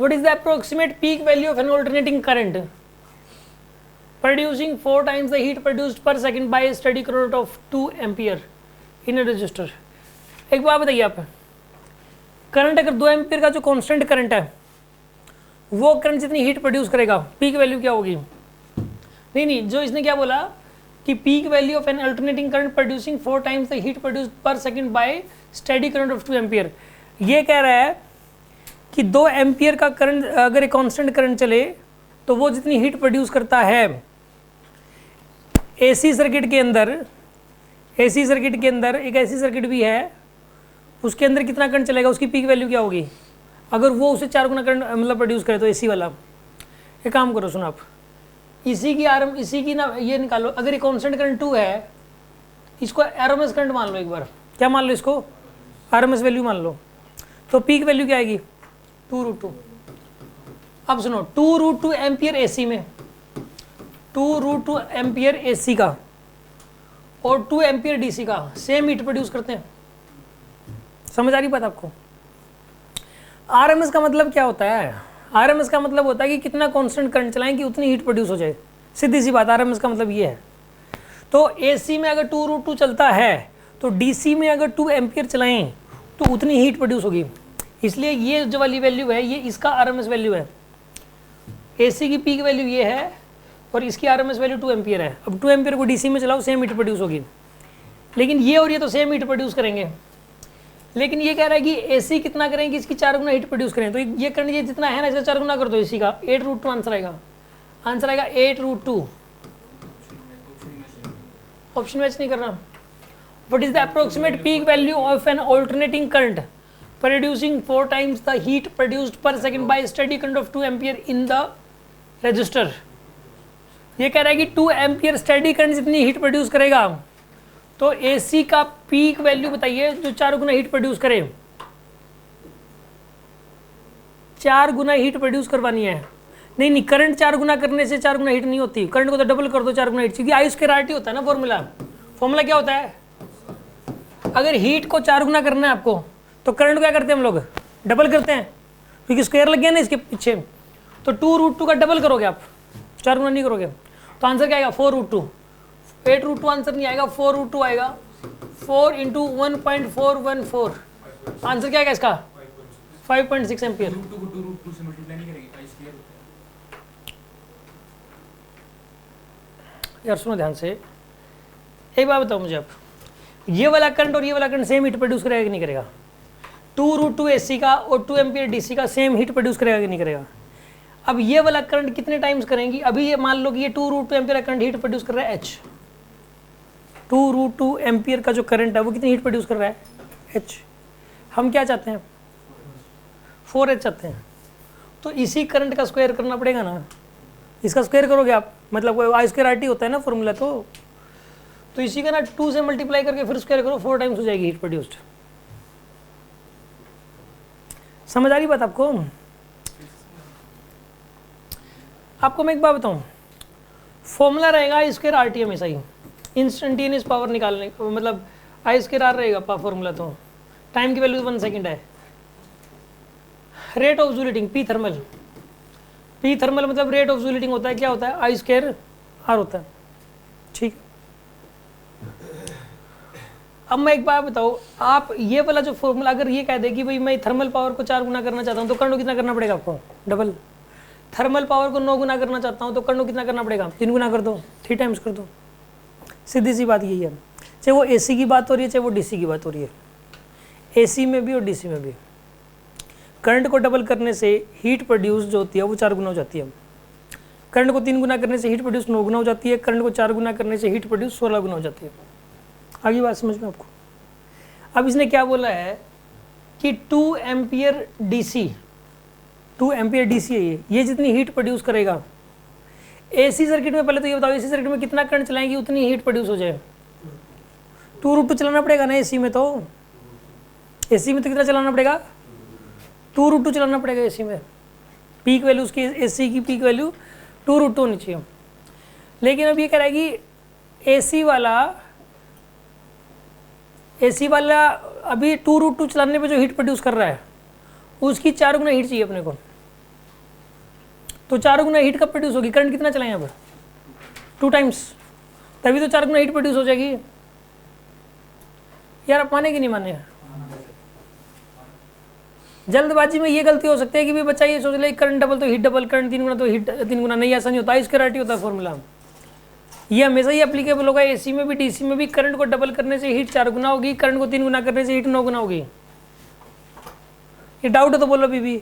What is the approximate peak value of an alternating current producing 4 times the heat produced per second by a steady current of 2 ampere in a resistor? एक बात बताइए आप, current अगर 2 ampere का जो constant current है वो current जितनी हीट प्रोड्यूस करेगा, पीक वैल्यू क्या होगी? नहीं, जो इसने क्या बोला कि peak value of an alternating current producing 4 times the heat produced per second by steady current of 2 ampere. ये कह रहा है कि 2 एम्पियर का करंट अगर एक कांस्टेंट करंट चले तो वो जितनी हीट प्रोड्यूस करता है एसी सर्किट के अंदर, एसी सर्किट के अंदर एक ऐसी सर्किट भी है उसके अंदर कितना करंट चलेगा, उसकी पीक वैल्यू क्या होगी अगर वो उसे 4 गुना करंट मतलब प्रोड्यूस करे तो एसी वाला। एक काम करो, सुनो आप, इसी की ना ये निकालो, अगर ये कांस्टेंट करंट 2 है, इसको आरएमएस करंट मान लो, एक बार क्या मान लो, इसको आरएमएस वैल्यू मान लो, तो पीक वैल्यू क्या आएगी 2√2। अब सुनो 2√2 एम्पियर एसी में, 2√2 एम्पियर एसी का और 2 एम्पियर डीसी का सेम हीट प्रोड्यूस करते हैं। समझ आ रही बात आपको? आरएमएस का मतलब क्या होता है? आरएमएस का मतलब होता है कि कितना कांस्टेंट करंट चलाएं कि उतनी हीट प्रोड्यूस हो जाए, सीधी सी बात। आरएमएस का मतलब ये है। तो एसी में अगर 2√2 चलता है तो डीसी में अगर 2 एम्पियर चलाएं तो उतनी हीट प्रोड्यूस होगी। इसलिए ये जो वाली वैल्यू है ये इसका आरएमएस वैल्यू है। एसी की पीक वैल्यू ये है और इसकी आरएमएस वैल्यू 2 एम्पियर है। अब 2 एम्पियर को डीसी में चलाओ, सेम हीट प्रोड्यूस होगी। लेकिन ये और ये तो सेम हीट प्रोड्यूस करेंगे, लेकिन ये कह रहा है कि एसी कितना करेंगे, इसकी 4 गुना हीट प्रोड्यूस करें। तो ये करंट ये जितना है ना इसका 4 गुना कर दो एसी का, 8√2 आंसर आएगा। आंसर आएगा 8√2। ऑप्शन मैच नहीं कर रहा। What is the approximate peak value of an alternating current producing 4 times the heat produced per second by steady current of 2 ampere in the resistor? ये कह रहा है कि 2 एम्पियर स्टेडी करंट जितनी हीट प्रोड्यूस करेगा, तो एसी का peak value बताइए जो 4 गुना हीट प्रोड्यूस करे। 4 गुना हीट प्रोड्यूस करवानी है। नहीं, करंट 4 गुना करने से 4 गुना हीट नहीं होती। करंट को तो डबल कर दो 4 गुना हीट, क्योंकि आई स्क्वायर आर टी होता है ना फॉर्मूला क्या होता है? अगर हीट को 4 गुना करना है आपको तो करंट को क्या करते हैं हम लोग? डबल करते हैं, क्योंकि स्क्वायर लग गया ना इसके पीछे। तो 2√2 का डबल करोगे आप, 4 गुना नहीं करोगे। तो आंसर क्या आएगा 4√2। 8√2 आंसर नहीं आएगा, 4√2 आएगा। 4 × 1.414 आंसर क्या आएगा इसका? 5.6 एम्पियर। यार सुनो ध्यान से, एक बात बताओ मुझे आप, ये वाला करंट और ये वाला करंट सेम हीट प्रोड्यूस करेगा कि नहीं करेगा? 2√2 एसी का और 2 एम्पियर डीसी का सेम हीट प्रोड्यूस करेगा कि नहीं करेगा? अब ये वाला करंट कितने टाइम्स करेंगी? अभी ये मान लो कि ये 2√2 एम्पियर करंट हीट प्रोड्यूस कर रहा है H। 2√2 एम्पियर का जो करंट है वो कितनी हीट प्रोड्यूस कर रहा है? H। हम क्या चाहते हैं? 4H चाहते हैं। तो इसी करंट का स्क्वायर करना पड़ेगा ना, इसका स्क्वायर करोगे आप, मतलब आई स्क्वायर आर टी होता है ना फॉर्मूला। तो इसी का ना 2 से मल्टीप्लाई करके फिर स्क्वायर करो, 4 टाइम्स हो जाएगी हीट प्रोड्यूस्ड। समझ आ रही बात आपको? आपको मैं एक बात बताऊं, फॉर्मूला रहेगा आई स्क्वायर आर टी हमेशा ही, इंस्टेंटेनियस पावर निकालने का, मतलब आई स्क्वायर आर रहेगा फॉर्मूला। तो टाइम की वैल्यू 1 सेकंड है। Rate of joule heating P thermal, P thermal मतलब रेट ऑफ जूल हीटिंग होता है, क्या होता है? आई स्क्वायर आर होता है। ठीक। अब मैं एक बात बताऊँ, आप ये वाला जो फॉर्मूला अगर ये कह दे कि भाई मैं थर्मल पावर को 4 गुना करना चाहता हूँ तो करंट को कितना करना पड़ेगा आपको? डबल। थर्मल पावर को 9 गुना करना चाहता हूँ तो करंट को कितना करना पड़ेगा? 3 गुना कर दो, 3 टाइम्स कर दो। सीधी सी बात यही है, चाहे वो एसी की बात हो रही है चाहे वो डीसी की बात हो रही है। एसी में भी और डीसी में भी करंट को डबल करने से हीट प्रोड्यूस जो होती है वो 4 गुना हो जाती है। करंट को 3 गुना करने से हीट प्रोड्यूस 9 गुना हो जाती है। करंट को 4 गुना करने से हीट प्रोड्यूस 16 गुना हो जाती है। आगे बात समझ में आपको? अब इसने क्या बोला है कि 2 एम्पियर डीसी, 2 एम्पियर डीसी है ये जितनी हीट प्रोड्यूस करेगा एसी सर्किट में। पहले तो ये बताओ एसी सर्किट में कितना करंट चलाएंगे उतनी हीट प्रोड्यूस हो जाए। 2√2 चलाना पड़ेगा ना एसी में, तो एसी में तो कितना चलाना पड़ेगा? 2√2 चलाना पड़ेगा एसी में। पीक वैल्यू उसकी एसी की पीक वैल्यू 2√2 होनी चाहिए। लेकिन अब ये कह रहा है कि एसी वाला अभी 2√2 चलाने पे जो हीट प्रोड्यूस कर रहा है उसकी 4 गुना हीट चाहिए अपने को। तो 4 गुना हीट कब प्रोड्यूस होगी, करंट कितना चलाएं अब 2 टाइम्स, तभी तो 4 गुना हीट प्रोड्यूस हो जाएगी। यार आप माने कि नहीं माने? जल्दबाजी में ये गलती हो सकती है कि भी बच्चा ये सोच ले करंट डबल तो हीट डबल, करंट 3 गुना तो हीट 3 गुना, नहीं ऐसा नहीं होता, इसका राइट होता है फॉर्मूला। ये हमेशा ही एप्लीकेबल होगा एसी में भी डीसी में भी। करंट को डबल करने से हीट 4 गुना होगी, करंट को 3 गुना करने से हीट 9 गुना होगी। ये डाउट है तो बोलो अभी भी।